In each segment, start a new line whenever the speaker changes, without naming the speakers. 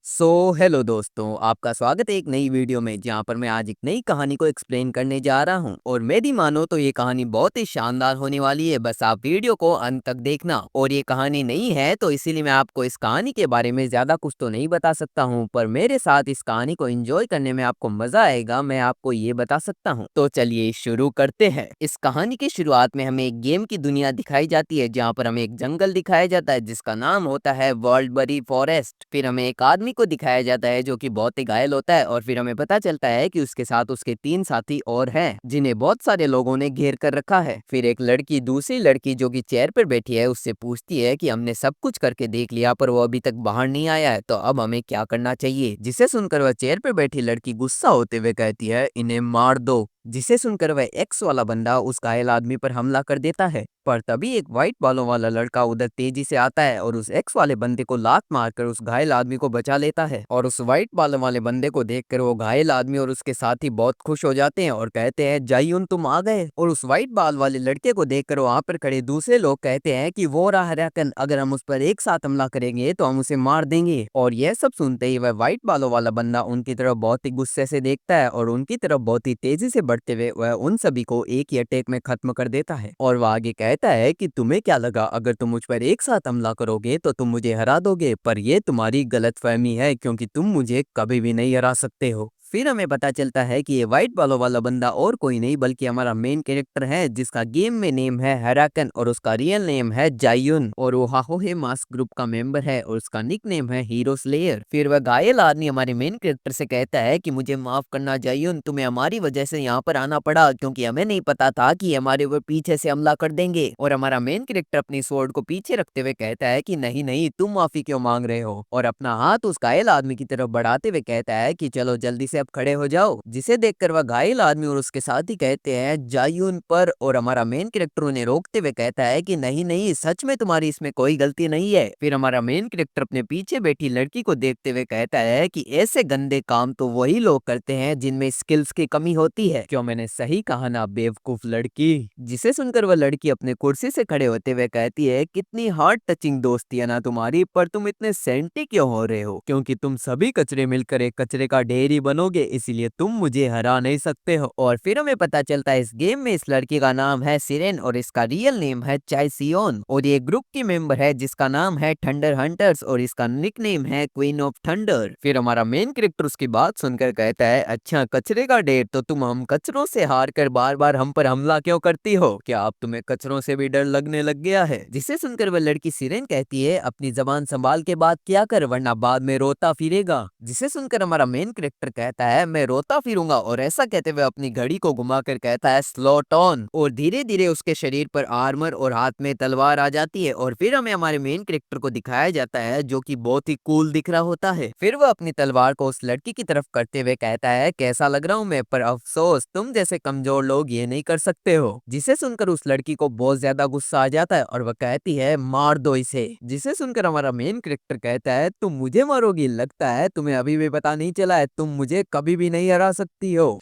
Hello दोस्तों, आपका स्वागत है एक नई वीडियो में जहां पर मैं आज एक नई कहानी को एक्सप्लेन करने जा रहा हूं। और मेरी मानो तो ये कहानी बहुत ही शानदार होने वाली है। बस आप वीडियो को अंत तक देखना। और ये कहानी नहीं है तो इसीलिए मैं आपको इस कहानी के बारे में ज़्यादा कुछ तो नहीं बता सकता हूं, पर मेरे साथ इस कहानी को एंजॉय करने में आपको मज़ा आएगा, मैं आपको ये बता सकता हूँ। तो चलिए शुरू करते हैं। इस कहानी की शुरुआत में हमें एक गेम की दुनिया दिखाई जाती है जहाँ पर हमें एक जंगल दिखाया जाता है जिसका नाम होता है वर्ल्ड बरी फॉरेस्ट। फिर हमें एक आदमी को दिखाया जाता है जो कि बहुत ही घायल होता है और फिर हमें पता चलता है कि उसके साथ उसके 3 साथी और हैं जिन्हें बहुत सारे लोगों ने घेर कर रखा है। फिर एक लड़की दूसरी लड़की जो कि चेयर पर बैठी है उससे पूछती है कि हमने सब कुछ करके देख लिया पर वो अभी तक बाहर नहीं आया है, तो अब हमें क्या करना चाहिए। जिसे सुनकर वह चेयर पर बैठी लड़की गुस्सा होते हुए कहती है, इन्हें मार दो। जिसे सुनकर वह एक्स वाला बंदा उस घायल आदमी पर हमला कर देता है, पर तभी एक व्हाइट बालों वाला लड़का उधर तेजी से आता है और उस एक्स वाले बंदे को लात मारकर उस घायल आदमी को बचा लेता है। और उस व्हाइट बालों वाले बंदे को देखकर वो घायल आदमी और उसके साथी बहुत खुश हो जाते हैं और कहते हैं, जाइयुन तुम आ गए। और उस व्हाइट बाल वाले लड़के को देखकर वहां पर खड़े दूसरे लोग कहते हैं कि वो रहा हराकन, अगर हम उस पर एक साथ हमला करेंगे तो हम उसे मार देंगे। और यह सब सुनते ही वह व्हाइट बालों वाला बंदा उनकी तरफ बहुत ही गुस्से से देखता है और उनकी तरफ बहुत ही तेजी से बढ़ते हुए वह उन सभी को एक ही अटैक में खत्म कर देता है। और वह आगे कहता है कि तुम्हें क्या लगा अगर तुम मुझ पर एक साथ हमला करोगे तो तुम मुझे हरा दोगे, पर यह तुम्हारी गलतफहमी है क्योंकि तुम मुझे कभी भी नहीं हरा सकते हो। फिर हमें पता चलता है कि ये व्हाइट बालों वाला बंदा और कोई नहीं बल्कि हमारा मेन कैरेक्टर है जिसका गेम में नेम है हराकन और उसका रियल नेम है जायुन। और वो हाहोहे मास्क ग्रुप का मेंबर है और उसका निक नेम है हीरो स्लेयर। फिर वह घायल आदमी हमारे मेन कैरेक्टर से कहता है कि मुझे माफ करना जायुन, तुम्हें हमारी वजह से यहाँ पर आना पड़ा क्योंकि हमें नहीं पता था कि ये हमारे ऊपर पीछे से हमला कर देंगे। और हमारा मेन कैरेक्टर अपनी स्वॉर्ड को पीछे रखते हुए कहता है कि नहीं नहीं, तुम माफी क्यों मांग रहे हो, और अपना हाथ उस घायल आदमी की तरफ बढ़ाते हुए कहता है कि चलो जल्दी से अब खड़े हो जाओ। जिसे देखकर वह घायल आदमी और उसके साथी कहते हैं जायुन पर, और हमारा मेन कैरेक्टर उन्हें रोकते हुए कहता है कि नहीं नहीं, सच में तुम्हारी इसमें कोई गलती नहीं है। फिर हमारा मेन कैरेक्टर अपने पीछे बैठी लड़की को देखते हुए कहता है कि ऐसे गंदे काम तो वही लोग करते हैं जिनमें स्किल्स की कमी होती है। क्यों मैंने सही कहा ना बेवकूफ लड़की। जिसे सुनकर वह लड़की अपने कुर्सी से खड़े होते हुए कहती है, कितनी हार्ट टचिंग दोस्ती है ना तुम्हारी, पर तुम इतने सेंटी क्यों हो रहे हो, क्योंकि तुम सभी कचरे मिलकर एक कचरे का ढेर ही बनोगे, इसीलिए तुम मुझे हरा नहीं सकते हो। और फिर हमें पता चलता है इस गेम में इस लड़की का नाम है सिरेन और इसका रियल नेम है चाइसियोन। और ये ग्रुप की मेंबर है जिसका नाम है थंडर हंटर्स और इसका निक नेम है क्वीन ऑफ थंडर। फिर हमारा मेन कैरेक्टर उसकी बात सुनकर कहता है, अच्छा कचरे का ढेर, तो तुम हम कचरों से हार कर बार बार हम पर हमला क्यों करती हो, क्या अब तुम्हें कचरों से भी डर लगने लग गया है। जिसे सुनकर वह लड़की सिरेन कहती है, अपनी जबान संभाल के बात किया कर वरना बाद में रोता फिरेगा। जिसे सुनकर हमारा मेन कैरेक्टर कहता है, मैं रोता फिरूंगा, और ऐसा कहते हुए अपनी घड़ी को घुमाकर कहता है स्लॉट ऑन। और धीरे धीरे उसके शरीर पर आर्मर और हाथ में तलवार आ जाती है। और फिर हमें हमारे मेन कैरेक्टर को दिखाया जाता है जो कि बहुत ही कूल दिख रहा होता है। फिर वह अपनी तलवार को उस लड़की की तरफ करते हुए कहता है, कैसा लग रहा हूँ मैं, पर अफसोस तुम जैसे कमजोर लोग ये नहीं कर सकते हो। जिसे सुनकर उस लड़की को बहुत ज्यादा गुस्सा आ जाता है और वह कहती है, मार दो इसे। जिसे सुनकर हमारा मेन कैरेक्टर कहता है, तुम मुझे मारोगी, लगता है तुम्हें अभी भी पता नहीं चला है, तुम मुझे कभी भी नहीं हरा सकती हो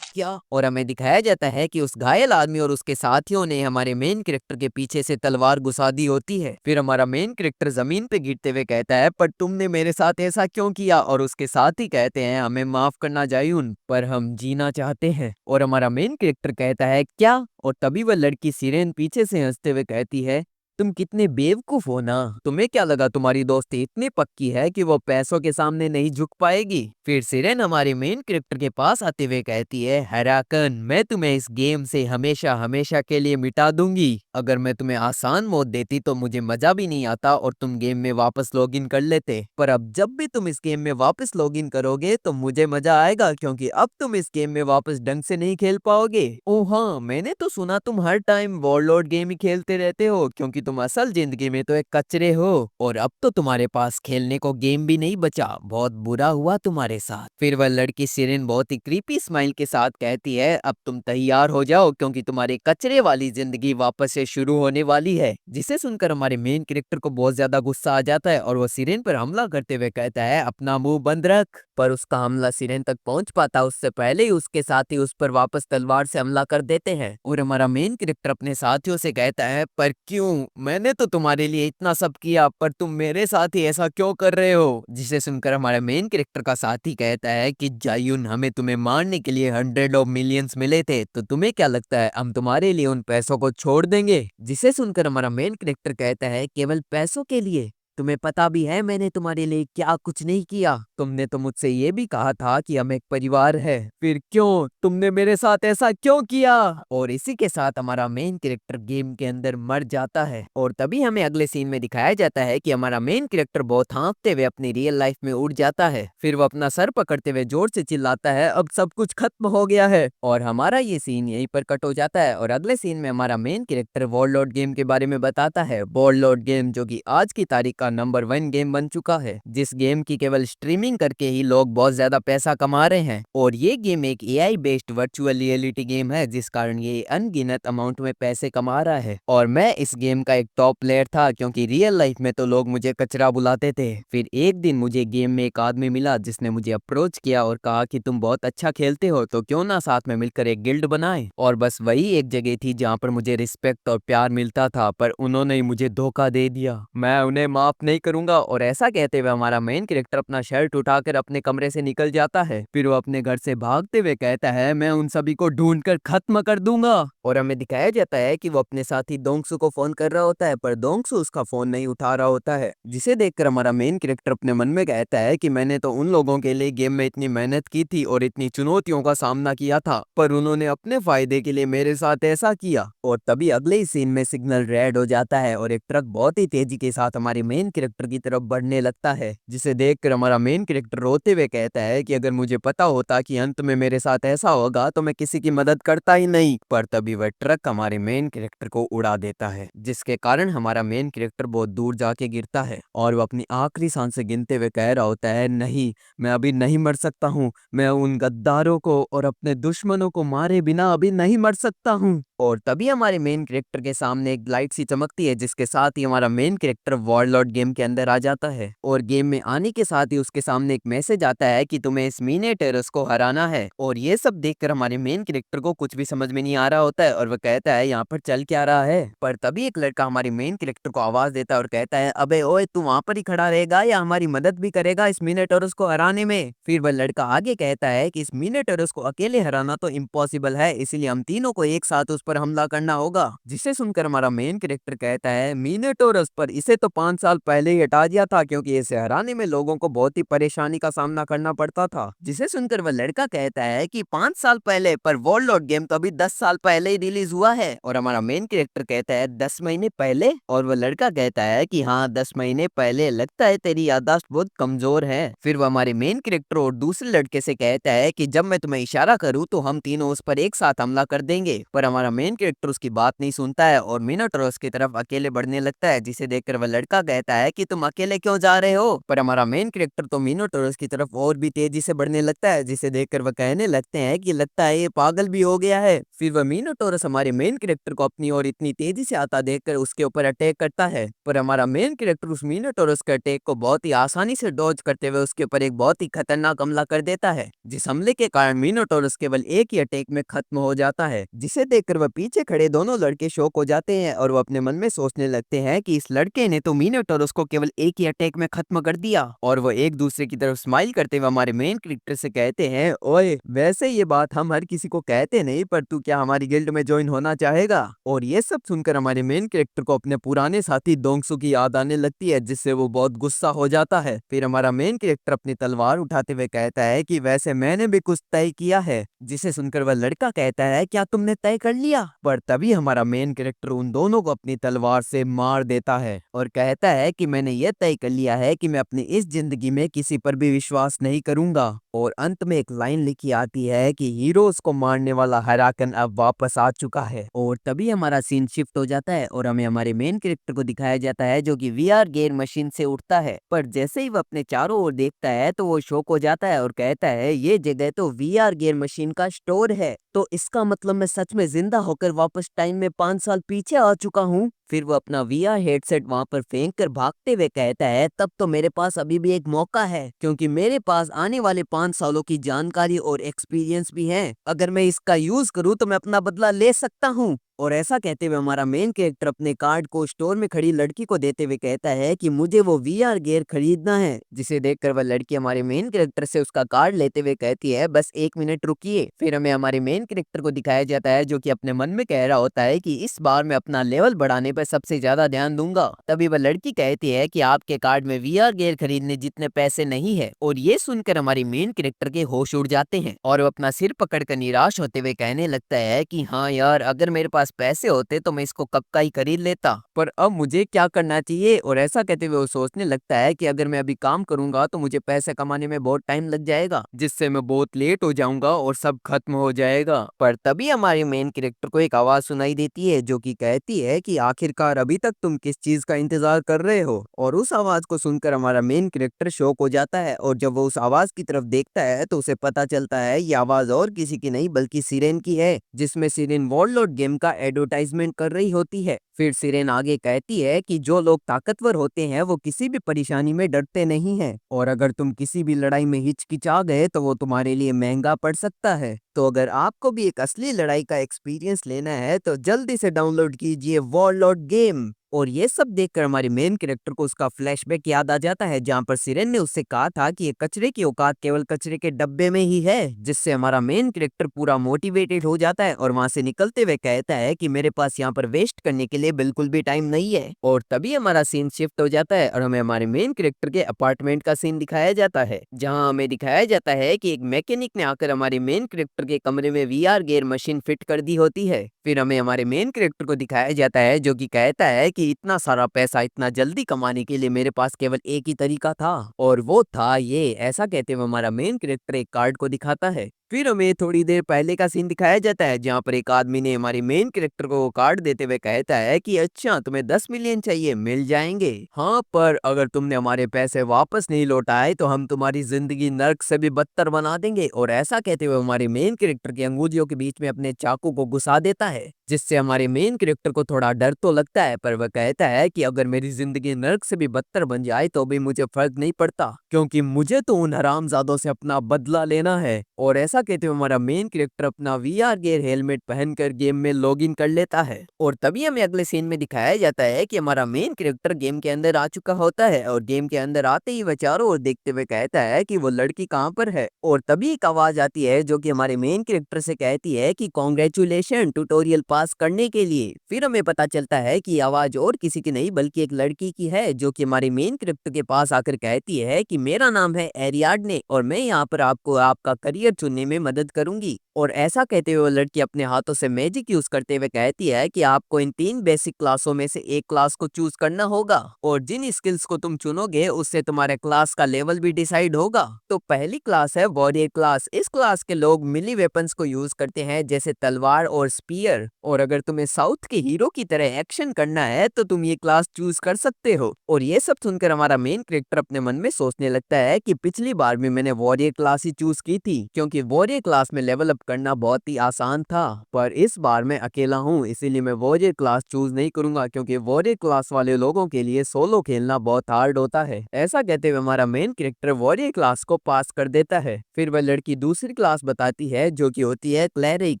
क्या। और हमें दिखाया जाता है कि उस घायल आदमी और उसके साथियों ने हमारे मेन कैरेक्टर के पीछे से तलवार घुसा दी होती है। फिर हमारा मेन कैरेक्टर जमीन पे गिरते हुए कहता है, पर तुमने मेरे साथ ऐसा क्यों किया, और उसके साथ ही कहते हैं, हमें माफ करना जायुन, पर हम जीना चाहते हैं। और हमारा मेन कैरेक्टर कहता है, क्या। और तभी वह लड़की सिरेन पीछे से हंसते हुए कहती है, तुम कितने बेवकूफ हो ना, तुम्हें क्या लगा तुम्हारी दोस्ती इतनी पक्की है कि वो पैसों के सामने नहीं झुक पाएगी। फिर सिरेन हमारे मेन कैरेक्टर के पास आते हुए कहती है, हराकन, मैं तुम्हें इस गेम से हमेशा हमेशा के लिए मिटा दूंगी। अगर मैं तुम्हें आसान मौत देती तो मुझे मजा भी नहीं आता और तुम गेम में वापस लॉगिन कर लेते, पर अब जब भी तुम इस गेम में वापस लॉगिन करोगे तो मुझे मजा आएगा क्योंकि अब तुम इस गेम में वापस ढंग से नहीं खेल पाओगे। ओह हाँ, मैंने तो सुना तुम हर टाइम वॉरलॉर्ड गेम ही खेलते रहते हो क्योंकि तुम असल जिंदगी में तो एक कचरे हो, और अब तो तुम्हारे पास खेलने को गेम भी नहीं बचा, बहुत बुरा हुआ तुम्हारे साथ। फिर वह लड़की सिरेन बहुत ही क्रीपी स्माइल के साथ कहती है, अब तुम तैयार हो जाओ क्योंकि तुम्हारे कचरे वाली जिंदगी वापस से शुरू होने वाली है। जिसे सुनकर हमारे मेन कैरेक्टर को बहुत ज्यादा गुस्सा आ जाता है और वो सिरेन पर हमला करते हुए कहता है, अपना मुंह बंद रख। पर उसका हमला सिरेन तक पहुंच पाता उससे पहले ही उसके साथी उस पर वापस तलवार से हमला कर देते हैं। और हमारा मेन कैरेक्टर अपने साथियों से कहता है, पर क्यों, मैंने तो तुम्हारे लिए इतना सब किया पर तुम मेरे साथ ही ऐसा क्यों कर रहे हो। जिसे सुनकर हमारा मेन कैरेक्टर का साथी कहता है कि जायुन, हमें तुम्हें मारने के लिए 100 ऑफ मिलियंस मिले थे, तो तुम्हें क्या लगता है हम तुम्हारे लिए उन पैसों को छोड़ देंगे। जिसे सुनकर हमारा मेन कैरेक्टर कहता है केवल पैसों के लिए, तुम्हें पता भी है मैंने तुम्हारे लिए क्या कुछ नहीं किया। तुमने तो मुझसे ये भी कहा था कि हम एक परिवार है, फिर क्यों तुमने मेरे साथ ऐसा क्यों किया। और इसी के साथ हमारा मेन कैरेक्टर गेम के अंदर मर जाता है। और तभी हमें अगले सीन में दिखाया जाता है कि हमारा मेन कैरेक्टर बहुत हाँफते हुए अपनी रियल लाइफ में उड़ जाता है। फिर वो अपना सर पकड़ते हुए जोर से चिल्लाता है, अब सब कुछ खत्म हो गया है। और हमारा ये सीन यहीं पर कट हो जाता है। और अगले सीन में हमारा मेन कैरेक्टर वॉरलॉर्ड गेम के बारे में बताता है। वॉरलॉर्ड गेम जो कि आज की तारीख का नंबर 1 गेम बन चुका है, जिस गेम की केवल स्ट्रीमिंग करके ही लोग बहुत ज्यादा पैसा कमा रहे हैं। और ये गेम एक AI based virtual reality game है, जिस कारण ये अनगिनत अमाउंट में पैसे कमा रहा है। और मैं इस गेम का एक टॉप प्लेयर था, क्योंकि रियल लाइफ में तो लोग मुझे कचरा बुलाते थे। फिर एक दिन मुझे गेम में एक आदमी मिला जिसने मुझे अप्रोच किया और कहा कि तुम बहुत अच्छा खेलते हो, तो क्यों ना साथ में मिलकर एक गिल्ड बनाएं। और बस वही एक जगह थी जहाँ पर मुझे रिस्पेक्ट और प्यार मिलता था, पर उन्होंने ही मुझे धोखा दे दिया। मैं उन्हें माफ नहीं करूंगा। और ऐसा कहते हुए हमारा मेन कैरेक्टर अपना शर्ट उठाकर अपने कमरे से निकल जाता है। फिर वो अपने घर से भागते हुए कहता है, मैं उन सभी को ढूंढ कर खत्म कर दूंगा। और हमें दिखाया जाता है कि वो अपने साथी दोंगसू को फोन कर रहा होता है, पर दोंगसू उसका फोन नहीं उठा रहा होता है। जिसे देखकर हमारा मेन कैरेक्टर अपने मन में कहता है कि मैंने तो उन लोगों के लिए गेम में इतनी मेहनत की थी और इतनी चुनौतियों का सामना किया था, पर उन्होंने अपने फायदे के लिए मेरे साथ ऐसा किया। और तभी अगले ही सीन में सिग्नल रेड हो जाता है और एक ट्रक बहुत ही तेजी के साथ हमारे मेन कैरेक्टर की तरफ बढ़ने लगता है। जिसे देखकर हमारा मेन कैरेक्टर रोते हुए कहता है कि अगर मुझे पता होता कि अंत में मेरे साथ ऐसा होगा तो मैं किसी की मदद करता ही नहीं। पर तभी वह ट्रक हमारे मेन कैरेक्टर को उड़ा देता है, जिसके कारण हमारा मेन कैरेक्टर बहुत दूर जाके गिरता है। और वो अपनी आखिरी सांसें गिनते हुए कह रहा होता है, नहीं, मैं अभी नहीं मर सकता हूँ। मैं उन गद्दारों को और अपने दुश्मनों को मारे बिना अभी नहीं मर सकता हूँ। और तभी हमारे मेन कैरेक्टर के सामने एक लाइट सी चमकती है, जिसके साथ ही हमारा मेन कैरेक्टर वॉरलॉर्ड गेम के अंदर आ जाता है। और गेम में आने के साथ ही उसके सामने एक मैसेज आता है कि तुम्हें इस मिनेटेरस को हराना है। और ये सब देखकर हमारे मेन कैरेक्टर को कुछ भी समझ में नहीं आ रहा होता है और वह कहता है यहाँ पर चल क्या रहा है। पर तभी एक लड़का हमारे मेन कैरेक्टर को आवाज देता है और कहता है, अबे ओए, तू वहां पर ही खड़ा रहेगा या हमारी मदद भी करेगा इस मिनेटेरस को हराने में। फिर वह लड़का आगे कहता है कि इस मिनेटेरस को अकेले हराना तो इम्पॉसिबल है, इसलिए हम तीनों को एक साथ उस पर हमला करना होगा। जिसे सुनकर हमारा मेन कैरेक्टर कहता है, मिनेटोरस पर इसे तो 5 साल पहले ही हटा दिया था, क्योंकि इसे हराने में लोगों को बहुत ही परेशानी का सामना करना पड़ता था। जिसे सुनकर वह लड़का कहता है कि 5 साल पहले, पर वॉरलॉर्ड गेम तो अभी 10 साल पहले ही रिलीज हुआ है। और हमारा मेन कैरेक्टर कहता है, 10 महीने पहले। और वह लड़का कहता है कि हाँ, 10 महीने पहले। लगता है तेरी याददाश्त बहुत कमजोर है। फिर वह हमारे मेन कैरेक्टर और दूसरे लड़के से कहता है कि जब मैं तुम्हें इशारा करूँ तो हम तीनों उस पर एक साथ हमला कर देंगे। पर हमारा मेन कैरेक्टर उसकी बात नहीं सुनता है और मिनोटोरस की तरफ अकेले बढ़ने लगता है। जिसे देखकर वह लड़का कहता है कि तुम अकेले क्यों जा रहे हो। पर हमारा मेन कैरेक्टर तो मिनोटोरस की तरफ और भी तेजी से बढ़ने लगता है। जिसे देखकर वह कहने लगते हैं कि लगता है ये पागल भी हो गया है। फिर वह मिनोटोरस हमारे मेन कैरेक्टर को अपनी ओर इतनी तेजी से आता देखकर उसके ऊपर अटैक करता है। पर हमारा मेन कैरेक्टर उस मिनोटोरस के अटैक को बहुत ही आसानी से डॉज करते हुए उसके ऊपर एक बहुत ही खतरनाक हमला कर देता है, जिस हमले के कारण मिनोटोरस केवल एक ही अटैक में खत्म हो जाता है। जिसे देखकर वह पीछे खड़े दोनों लड़के शॉक हो जाते हैं और वो अपने मन में सोचने लगते हैं कि इस लड़के ने तो मिनोटोरस को केवल एक ही अटैक में खत्म कर दिया। और वो एक दूसरे की तरफ स्माइल करते हुए हमारे मेन कैरेक्टर से कहते हैं, ओए, वैसे ये बात हम हर किसी को कहते नहीं, पर तू क्या हमारी गिल्ड में ज्वाइन होना चाहेगा। और ये सब सुनकर हमारे मेन कैरेक्टर को अपने पुराने साथी दोंगसू की याद आने लगती है, जिससे वो बहुत गुस्सा हो जाता है। फिर हमारा मेन कैरेक्टर अपनी तलवार उठाते हुए कहता है कि वैसे मैंने भी कुछ तय किया है। जिसे सुनकर वह लड़का कहता है, क्या तुमने तय कर लिया। पर तभी हमारा मेन कैरेक्टर उन दोनों को अपनी तलवार से मार देता है और कहता है कि मैंने ये तय कर लिया है कि मैं अपनी इस जिंदगी में किसी पर भी विश्वास नहीं करूंगा। और अंत में एक लाइन लिखी आती है कि हीरोज को मारने वाला हराकन अब वापस आ चुका है। और तभी हमारा सीन शिफ्ट हो जाता है और हमें हमारे मेन कैरेक्टर को दिखाया जाता है, जो कि वीआर गेयर मशीन से उठता है। पर जैसे ही वह अपने चारों ओर देखता है तो वो शॉक हो जाता है और कहता है, ये जगह तो वीआर गेयर मशीन का स्टोर है, तो इसका मतलब मैं सच में जिंदा होकर वापस टाइम में 5 साल पीछे आ चुका हूँ। फिर वो अपना वीआर हेडसेट वहां पर फेंक कर भागते हुए कहता है, तब तो मेरे पास अभी भी एक मौका है, क्योंकि मेरे पास आने वाले 5 सालों की जानकारी और एक्सपीरियंस भी है। अगर मैं इसका यूज करूँ तो मैं अपना बदला ले सकता हूँ। और ऐसा कहते हुए हमारा मेन कैरेक्टर अपने कार्ड को स्टोर में खड़ी लड़की को देते हुए कहता है कि मुझे वो वीआर गियर खरीदना है, जिसे देखकर वह लड़की हमारे मेन कैरेक्टर से उसका कार्ड लेते हुए कहती है बस 1 मिनट रुकिए। फिर हमें हमारे मेन कैरेक्टर को दिखाया जाता है जो कि अपने मन में कह रहा होता है कि इस बार मैं अपना लेवल बढ़ाने पर सबसे ज्यादा ध्यान दूंगा। तभी वह लड़की कहती है कि आपके कार्ड में वीआर गियर खरीदने जितने पैसे नहीं है। और ये सुनकर हमारी मेन कैरेक्टर के होश उड़ जाते हैं और वो अपना सिर पकड़कर निराश होते हुए कहने लगता है कि हाँ यार, अगर मेरे पास पैसे होते तो मैं इसको कब का ही खरीद लेता, पर अब मुझे क्या करना चाहिए। और ऐसा कहते हुए वो सोचने लगता है कि अगर मैं अभी काम करूंगा तो मुझे पैसे कमाने में बहुत टाइम लग जाएगा, जिससे मैं बहुत लेट हो जाऊंगा और सब खत्म हो जाएगा। पर तभी हमारे मेन कैरेक्टर को एक आवाज सुनाई देती है जो कि कहती है कि आखिरकार अभी तक तुम किस चीज का इंतजार कर रहे हो। और उस आवाज को सुनकर हमारा मेन कैरेक्टर शॉक हो जाता है और जब वो उस आवाज की तरफ देखता है तो उसे पता चलता है ये आवाज और किसी की नहीं बल्कि सिरेन की है, जिसमें सिरेन वॉरलॉर्ड गेम का एडवर्टाइजमेंट कर रही होती है। फिर सिरेन आगे कहती है कि जो लोग ताकतवर होते हैं वो किसी भी परेशानी में डरते नहीं हैं, और अगर तुम किसी भी लड़ाई में हिचकिचा गए तो वो तुम्हारे लिए महंगा पड़ सकता है। तो अगर आपको भी एक असली लड़ाई का एक्सपीरियंस लेना है तो जल्दी से डाउनलोड कीजिए वॉरलॉर्ड गेम। और ये सब देखकर हमारे मेन कैरेक्टर को उसका फ्लैशबैक याद आ जाता है जहाँ पर सिरेन ने उससे कहा था कि ये कचरे की औकात केवल कचरे के डब्बे में ही है, जिससे हमारा मेन कैरेक्टर पूरा मोटिवेटेड हो जाता है और वहां से निकलते हुए कहता है कि मेरे पास यहाँ पर वेस्ट करने के लिए बिल्कुल भी टाइम नहीं है। और तभी हमारा सीन शिफ्ट हो जाता है और हमें हमारे मेन कैरेक्टर के अपार्टमेंट का सीन दिखाया जाता है, जहाँ हमें दिखाया जाता है कि एक मैकेनिक ने आकर हमारे मेन कैरेक्टर के कमरे में वीआर गियर मशीन फिट कर दी होती है। फिर हमें हमारे मेन कैरेक्टर को दिखाया जाता है जो कि कहता है कि इतना सारा पैसा इतना जल्दी कमाने के लिए मेरे पास केवल एक ही तरीका था, और वो था ये। ऐसा कहते हुए हमारा मेन कैरेक्टर एक कार्ड को दिखाता है। फिर हमें थोड़ी देर पहले का सीन दिखाया जाता है जहाँ पर एक आदमी ने हमारे मेन कैरेक्टर को वो कार्ड देते हुए कहता है कि अच्छा तुम्हें 10 मिलियन चाहिए, मिल जाएंगे। हाँ, पर अगर तुमने हमारे पैसे वापस नहीं लौटाए तो हम तुम्हारी जिंदगी नर्क से भी बदतर बना देंगे। और ऐसा कहते हुए हमारे मेन कैरेक्टर की अंगुलियों के बीच में अपने चाकू को घुसा देता है, जिससे हमारे मेन कैरेक्टर को थोड़ा डर तो लगता है, पर वह कहता है कि अगर मेरी जिंदगी नर्क से भी बदतर बन जाए तो भी मुझे फर्क नहीं पड़ता, क्योंकि मुझे तो उन हरामजादों से अपना बदला लेना है। और ऐसा कहते हुए हमारा मेन कैरेक्टर अपना वीआर गियर हेलमेट पहनकर गेम में लॉगिन कर लेता है। और तभी हमें अगले सीन में दिखाया जाता है कि हमारा मेन कैरेक्टर गेम के अंदर आ चुका होता है और गेम के अंदर आते ही वह चारों ओर देखते हुए कहता है कि वो लड़की कहाँ पर है। और तभी एक आवाज आती है जो कि हमारे मेन कैरेक्टर से कहती है कि कॉन्ग्रेचुलेशन ट्यूटोरियल पास करने के लिए। फिर हमें पता चलता है कि ये आवाज और किसी की नहीं बल्कि एक लड़की की है जो कि हमारे मेन कैरेक्टर के पास आकर कहती है कि मेरा नाम है एरियाडने और मैं यहाँ पर आपको आपका करियर चुनने में मदद करूंगी। और ऐसा कहते हुए वो लड़की अपने हाथों से मैजिक यूज करते हुए कहती है कि आपको इन 3 बेसिक क्लासों में से एक क्लास को चूज करना होगा, और जिन स्किल्स को तुम चुनोगे उससे तुम्हारे क्लास का लेवल भी डिसाइड होगा। तो पहली क्लास है वॉरियर क्लास। इस क्लास के लोग मिली वेपन्स को यूज करते हैं जैसे तलवार और स्पीयर, और अगर तुम्हें साउथ के हीरो की तरह एक्शन करना है तो तुम ये क्लास चूज कर सकते हो। और ये सब सुनकर हमारा मेन कैरेक्टर अपने मन में सोचने लगता है कि पिछली बार भी मैंने वॉरियर क्लास ही चूज की थी, क्योंकि वॉरियर क्लास में लेवल अप करना बहुत ही आसान था, पर इस बार मैं अकेला हूँ इसीलिए मैं वॉरियर क्लास चूज नहीं करूंगा, क्योंकि वॉरियर क्लास वाले लोगों के लिए सोलो खेलना बहुत हार्ड होता है। ऐसा कहते हुए हमारा मेन कैरेक्टर वॉरियर क्लास को पास कर देता है। फिर वह लड़की दूसरी क्लास बताती है जो कि होती है क्लैरिक।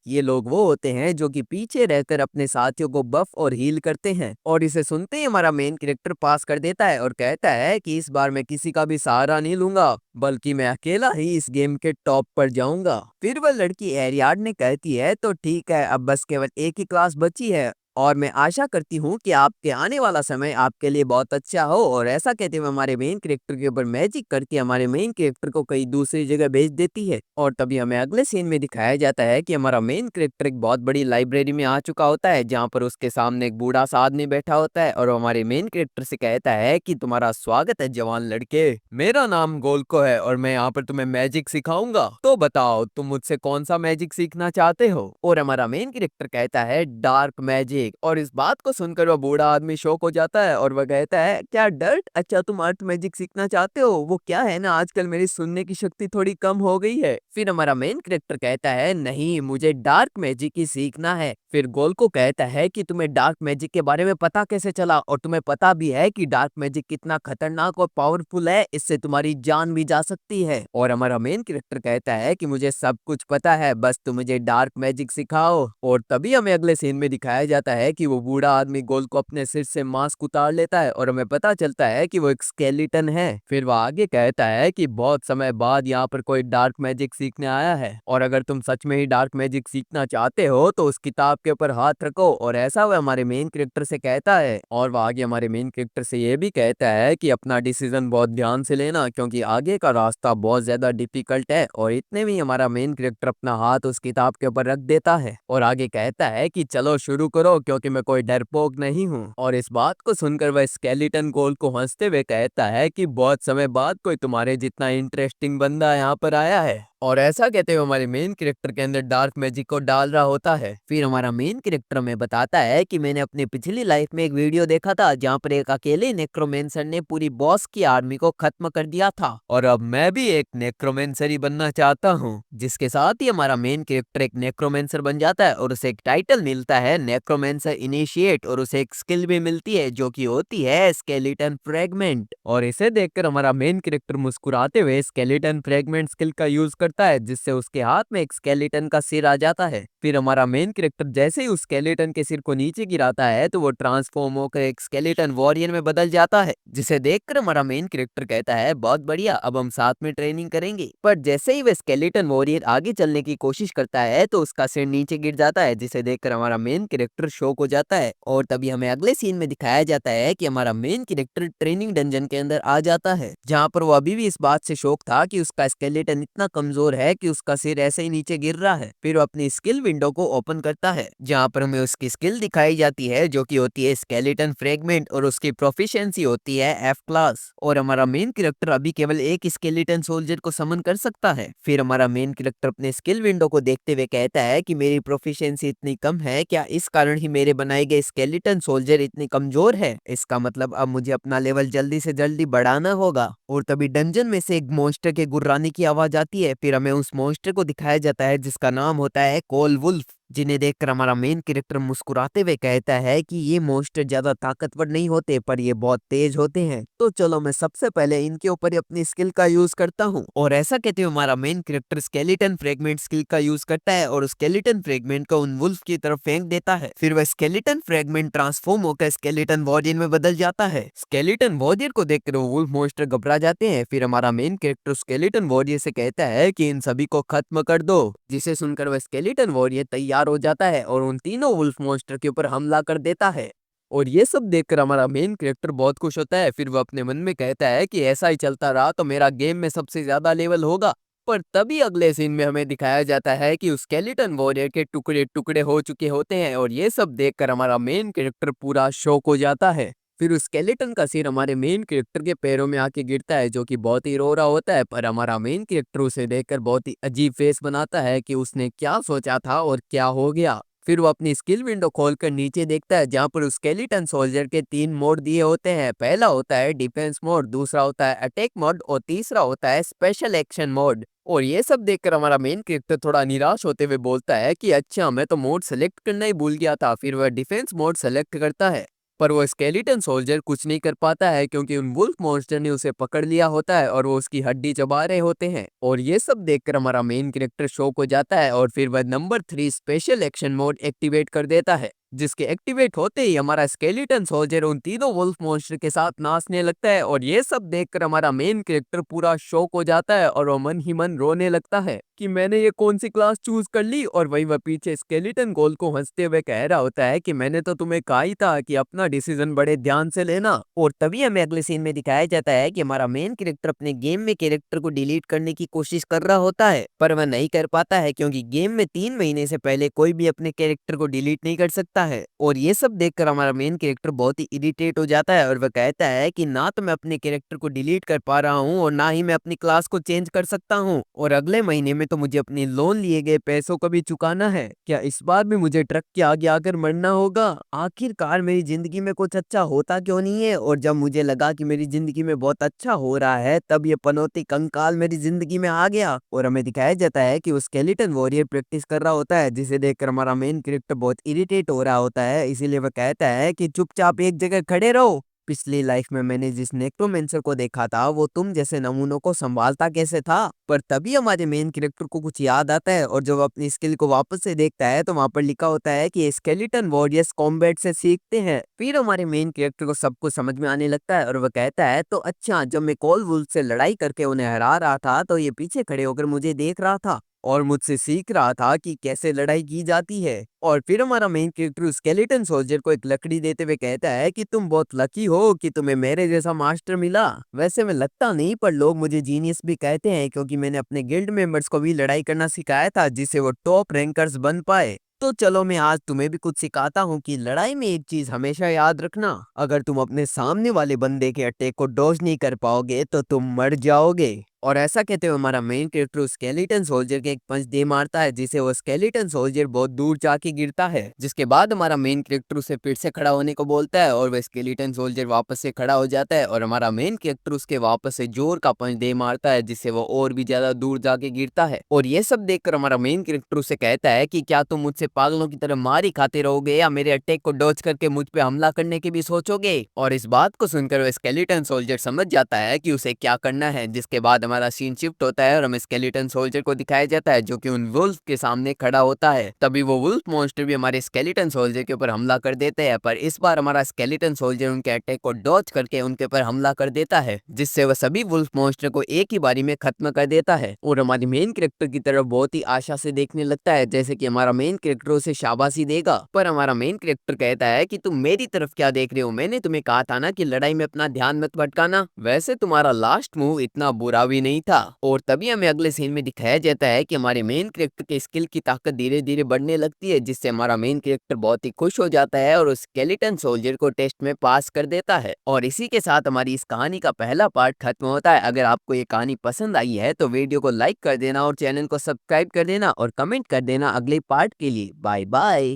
ये लोग वो होते हैं जो कि पीछे रहकर अपने साथियों को बफ और हील करते हैं। और इसे सुनते ही हमारा मेन कैरेक्टर पास कर देता है और कहता है कि इस बार मैं किसी का भी सहारा नहीं लूंगा, बल्कि मैं अकेला ही इस गेम के टॉप पर जाऊंगा। फिर वह लड़की एरियाड ने कहती है तो ठीक है, अब बस केवल एक ही क्लास बची है और मैं आशा करती हूँ कि आपके आने वाला समय आपके लिए बहुत अच्छा हो। और ऐसा कहते हुए हमारे मेन कैरेक्टर के ऊपर मैजिक करके हमारे मेन कैरेक्टर को कहीं दूसरी जगह भेज देती है। और तभी हमें अगले सीन में दिखाया जाता है कि हमारा मेन कैरेक्टर एक बहुत बड़ी लाइब्रेरी में आ चुका होता है, जहाँ पर उसके सामने एक बूढ़ा सा आदमी बैठा होता है और हमारे मेन कैरेक्टर से कहता है कि तुम्हारा स्वागत है जवान लड़के, मेरा नाम गोल्को है और मैं यहाँ पर तुम्हें मैजिक सिखाऊंगा, तो बताओ तुम मुझसे कौन सा मैजिक सीखना चाहते हो। और हमारा मेन कैरेक्टर कहता है डार्क मैजिक। और इस बात को सुनकर वह बूढ़ा आदमी शॉक हो जाता है और वह कहता है क्या डर्ट, अच्छा तुम अर्थ मैजिक सीखना चाहते हो, वो क्या है ना आजकल मेरी सुनने की शक्ति थोड़ी कम हो गई है। फिर हमारा मेन कैरेक्टर कहता है नहीं, मुझे डार्क मैजिक ही सीखना है। फिर गोल को कहता है कि तुम्हें डार्क मैजिक के बारे में पता कैसे चला, और तुम्हें पता भी है कि डार्क मैजिक कितना खतरनाक और पावरफुल है, इससे तुम्हारी जान भी जा सकती है। और हमारा मेन कैरेक्टर कहता है कि मुझे सब कुछ पता है, बस तुम मुझे डार्क मैजिक सिखाओ। और तभी हमें अगले सीन में दिखाया जाता है कि वो बूढ़ा आदमी गोल को अपने सिर से मास्क उतार लेता है और हमें पता चलता है कि वो एक स्केलेटन है। फिर वो आगे कहता है कि बहुत समय बाद यहाँ पर कोई डार्क मैजिक सीखने आया है, और अगर तुम सच में ही डार्क मैजिक सीखना चाहते हो तो उस किताब के ऊपर हाथ रखो। और ऐसा वह हमारे मेन कैरेक्टर से कहता है, और वह आगे हमारे मेन कैरेक्टर से ये भी कहता है कि अपना डिसीजन बहुत ध्यान से लेना, क्योंकि आगे का रास्ता बहुत ज्यादा डिफिकल्ट है। और इतने में हमारा मेन कैरेक्टर अपना हाथ उस किताब के ऊपर रख देता है और आगे कहता है कि चलो शुरू करो, क्योंकि मैं कोई डरपोक नहीं हूँ। और इस बात को सुनकर वह स्केलेटन गोल को हंसते हुए कहता है कि बहुत समय बाद कोई तुम्हारे जितना इंटरेस्टिंग बंदा यहाँ पर आया है। और ऐसा कहते हुए हमारे मेन कैरेक्टर के अंदर डार्क मैजिक को डाल रहा होता है। फिर हमारा मेन कैरेक्टर हमें बताता है कि मैंने अपनी पिछली लाइफ में एक वीडियो देखा था जहाँ पर एक अकेले नेक्रोमेंसर ने पूरी बॉस की आर्मी को खत्म कर दिया था, और अब मैं भी एक नेक्रोमेंसर ही बनना चाहता हूँ। जिसके साथ ही हमारा मेन कैरेक्टर एक नेक्रोमेंसर बन जाता है और उसे एक टाइटल मिलता है नेक्रोमेंसर इनिशिएट, और उसे एक स्किल भी मिलती है जो कि होती है स्केलेटन फ्रेगमेंट। और इसे देखकर हमारा मेन कैरेक्टर मुस्कुराते हुए स्केलेटन फ्रेगमेंट स्किल का यूज करता है, जिससे उसके हाथ में एक स्केलेटन का सिर आ जाता है। फिर हमारा मेन कैरेक्टर जैसे ही उस स्केलेटन के सिर को नीचे गिराता है तो वो ट्रांसफॉर्म होकर एक स्केलेटन वॉरियर में बदल जाता है, जिसे देखकर हमारा मेन कैरेक्टर कहता है बहुत बढ़िया, अब हम साथ में ट्रेनिंग करेंगे। पर जैसे ही वह स्केलेटन वॉरियर आगे चलने की कोशिश करता है तो उसका सिर नीचे गिर जाता है, जिसे देखकर हमारा मेन कैरेक्टर शॉक हो जाता है। और तभी हमें अगले सीन में दिखाया जाता है कि हमारा मेन कैरेक्टर ट्रेनिंग डंजन के अंदर आ जाता है, जहाँ पर वो अभी भी इस बात से शौक था कि उसका स्केलेटन इतना कमजोर है कि उसका सिर ऐसे ही नीचे गिर रहा है। फिर वो अपनी स्किल विंडो को ओपन करता है, जहाँ पर हमें उसकी स्किल दिखाई जाती है जो कि होती है स्केलेटन फ्रेगमेंट, और उसकी प्रोफिशिएंसी होती है F क्लास। और हमारा मेन कैरेक्टर अभी केवल एक स्केलेटन सोल्जर को समन कर सकता है। फिर हमारा मेन कैरेक्टर अपने स्किल विंडो को देखते हुए कहता है कि मेरी प्रोफिशिएंसी इतनी कम है, क्या इस कारण ही मेरे बनाए गए स्केलेटन सोल्जर इतने कमजोर है? इसका मतलब अब मुझे अपना लेवल जल्दी से जल्दी बढ़ाना होगा। और तभी डंजन में से एक मॉन्स्टर के गुर्राने की आवाज आती है। फिर हमें उस मॉन्स्टर को दिखाया जाता है जिसका नाम होता है कोल वुल्फ, जिन्हें देखकर हमारा मेन कैरेक्टर मुस्कुराते हुए कहता है कि ये मॉन्स्टर ज्यादा ताकतवर नहीं होते, पर ये बहुत तेज होते हैं, तो चलो मैं सबसे पहले इनके ऊपर अपनी स्किल का यूज करता हूँ। और ऐसा कहते हुए हमारा main character skeleton fragment skill का यूज करता है और स्केलेटन फ्रेगमेंट को उन वुल्फ की तरफ फेंक देता है। फिर वह स्केलेटन फ्रेगमेंट ट्रांसफॉर्म होकर स्केलेटन वॉरियर में बदल जाता है। स्केलेटन वॉरियर को देखकर वो वुल्फ मॉन्स्टर घबरा जाते हैं। फिर हमारा मेन कैरेक्टर स्केलेटन वॉरियर से कहता है कि इन सभी को खत्म कर दो, जिसे सुनकर वह स्केलेटन वॉरियर तैयार हो जाता है और उन तीनों वुल्फ मॉन्स्टर के ऊपर हमला कर देता है। और ये सब देखकर हमारा मेन कैरेक्टर बहुत खुश होता है। फिर वो अपने मन में कहता है कि ऐसा ही चलता रहा तो मेरा गेम में सबसे ज्यादा लेवल होगा। पर तभी अगले सीन में हमें दिखाया जाता है कि उस स्केलेटन वॉरियर के टुकड़े टुकड़े हो चुके होते हैं, और ये सब देखकर हमारा मेन कैरेक्टर पूरा शॉक हो जाता है। फिर उस स्केलेटन का सिर हमारे मेन कैरेक्टर के पैरों में आके गिरता है, जो कि बहुत ही रो रहा होता है। पर हमारा मेन कैरेक्टर उसे देखकर बहुत ही अजीब फेस बनाता है कि उसने क्या सोचा था और क्या हो गया। फिर वो अपनी स्किल विंडो खोलकर नीचे देखता है, जहाँ पर उस स्केलेटन सोल्जर के 3 मोड दिए होते हैं। पहला होता है डिफेंस मोड, दूसरा होता है अटैक मोड, और तीसरा होता है स्पेशल एक्शन मोड। और ये सब देखकर हमारा मेन कैरेक्टर थोड़ा निराश होते हुए बोलता है कि अच्छा, मैं तो मोड सेलेक्ट करना ही भूल गया था। फिर वह डिफेंस मोड सेलेक्ट करता है, पर वो स्केलेटन सोल्जर कुछ नहीं कर पाता है, क्योंकि उन वुल्फ मॉन्स्टर ने उसे पकड़ लिया होता है और वो उसकी हड्डी चबा रहे होते हैं। और ये सब देखकर हमारा मेन कैरेक्टर शॉक हो जाता है, और फिर वह number 3 special action mode activate कर देता है, जिसके एक्टिवेट होते ही हमारा स्केलेटन सोल्जर उन तीनों वुल्फ मॉन्स्टर के साथ नाचने लगता है। और ये सब देखकर हमारा मेन कैरेक्टर पूरा शॉक हो जाता है और वो मन ही मन रोने लगता है कि मैंने ये कौन सी क्लास चूज कर ली। और वहीं वह पीछे स्केलेटन गोल को हंसते हुए कह रहा होता है कि मैंने तो तुम्हें कहा ही था कि अपना डिसीजन बड़े ध्यान से लेना। और तभी हमें अगले सीन में दिखाया जाता है कि हमारा मेन कैरेक्टर अपने गेम में कैरेक्टर को डिलीट करने की कोशिश कर रहा होता है, पर वह नहीं कर पाता है, क्योंकि गेम में 3 महीने से पहले कोई भी अपने कैरेक्टर को डिलीट नहीं कर सकता। लगता है। और ये सब देखकर हमारा मेन कैरेक्टर बहुत ही इरिटेट हो जाता है और वह कहता है कि ना तो मैं अपने कैरेक्टर को डिलीट कर पा रहा हूँ और ना ही मैं अपनी क्लास को चेंज कर सकता हूँ, और अगले महीने में तो मुझे अपने लोन लिए गए पैसों को भी चुकाना है। क्या इस बार भी मुझे ट्रक के आगे आकर मरना होगा? आखिरकार मेरी जिंदगी में कुछ अच्छा होता क्यों नहीं है? और जब मुझे लगा कि मेरी जिंदगी में बहुत अच्छा हो रहा है, तब ये पनौती कंकाल मेरी जिंदगी में आ गया। और हमें दिखाया जाता है कि वो स्केलेटन वॉरियर प्रैक्टिस कर रहा होता है, जिसे देखकर हमारा मेन कैरेक्टर बहुत इरिटेट हो रहा होता है। इसीलिए वह कहता है कि चुपचाप एक जगह खड़े रहो। पिछली लाइफ में मैंने जिस नेक्रोमेंसर को देखा था, वो तुम जैसे नमूनों को संभालता कैसे था? पर तभी हमारे मेन कैरेक्टर को कुछ याद आता है, और जब वो अपनी स्किल को वापस से देखता है तो वहां पर लिखा होता है कि स्केलेटन वॉरियर्स कॉम्बैट से सीखते हैं। फिर हमारे मेन कैरेक्टर को सब कुछ समझ में आने लगता है और वह कहता है, तो अच्छा, जब मैं कोल वुल्फ से लड़ाई करके उन्हें हरा रहा था तो ये पीछे खड़े होकर मुझे देख रहा था और मुझसे सीख रहा था कि कैसे लड़ाई की जाती है। और फिर हमारा मेन कैरेक्टर स्केलेटन सोल्जर को एक लकड़ी देते हुए कहता है कि तुम बहुत लकी हो कि तुम्हें मेरे जैसा मास्टर मिला। वैसे मैं लगता नहीं, पर लोग मुझे जीनियस भी कहते हैं, क्योंकि मैंने अपने गिल्ड मेंबर्स को भी लड़ाई करना सिखाया था, जिससे वो टॉप रैंकर्स बन पाए। तो चलो, मैं आज तुम्हें भी कुछ सिखाता हूँ कि लड़ाई में एक चीज हमेशा याद रखना, अगर तुम अपने सामने वाले बंदे के अटैक को डॉज नहीं कर पाओगे तो तुम मर जाओगे। और ऐसा कहते हुए हमारा मेन कैरेक्टर स्केलेटन सोल्जर के एक पंच दे मारता है, जिसे वो स्केलेटन सोल्जर बहुत दूर जाके गिरता है। जिसके बाद हमारा मेन कैरेक्टर उसे फिर से खड़ा होने को बोलता है और वह स्केलेटन सोल्जर वापस से खड़ा हो जाता है, और हमारा मेन कैरेक्टर उसके वापस से जोर का पंच दे मारता है, जिससे वो और भी ज्यादा दूर जाके गिरता है। और ये सब देखकर हमारा मेन कैरेक्टर उसे कहता है कि क्या तुम मुझसे पागलों की तरह मार ही खाते रहोगे, या मेरे अटैक को डॉज करके मुझ पे हमला करने की भी सोचोगे? और इस बात को सुनकर वो स्केलेटन सोल्जर समझ जाता है कि उसे क्या करना है। जिसके बाद हमारा सीन शिफ्ट होता है और हमें स्केलेटन सोल्जर को दिखाया जाता है, जो कि उन वुल्फ के सामने खड़ा होता है। तभी वो वुल्फ मॉन्स्टर भी हमारे स्केलेटन सोल्जर के ऊपर हमला कर देते हैं, पर इस बार हमारा स्केलेटन सोल्जर उनके अटैक को डॉज करके उनके ऊपर हमला कर देता है, जिससे वह सभी वुल्फ मॉन्स्टर को एक ही बारी में खत्म कर देता है। और हमारी मेन कैरेक्टर की तरफ बहुत ही आशा से देखने लगता है, जैसे कि हमारा मेन कैरेक्टर उसे शाबाशी देगा। पर हमारा मेन कैरेक्टर कहता है कि तुम मेरी तरफ क्या देख रहे हो? मैंने तुम्हें कहा था ना कि लड़ाई में अपना ध्यान मत भटकाना। वैसे तुम्हारा लास्ट मूव इतना बुरा भी नहीं था। और तभी हमें अगले सीन में दिखाया जाता है कि हमारे मेन कैरेक्टर के स्किल की ताकत धीरे धीरे बढ़ने लगती है, जिससे हमारा मेन कैरेक्टर बहुत ही खुश हो जाता है और उस स्केलेटन सोल्जर को टेस्ट में पास कर देता है। और इसी के साथ हमारी इस कहानी का पहला पार्ट खत्म होता है। अगर आपको ये कहानी पसंद आई है तो वीडियो को लाइक कर देना और चैनल को सब्सक्राइब कर देना और कमेंट कर देना अगले पार्ट के लिए। Bye bye.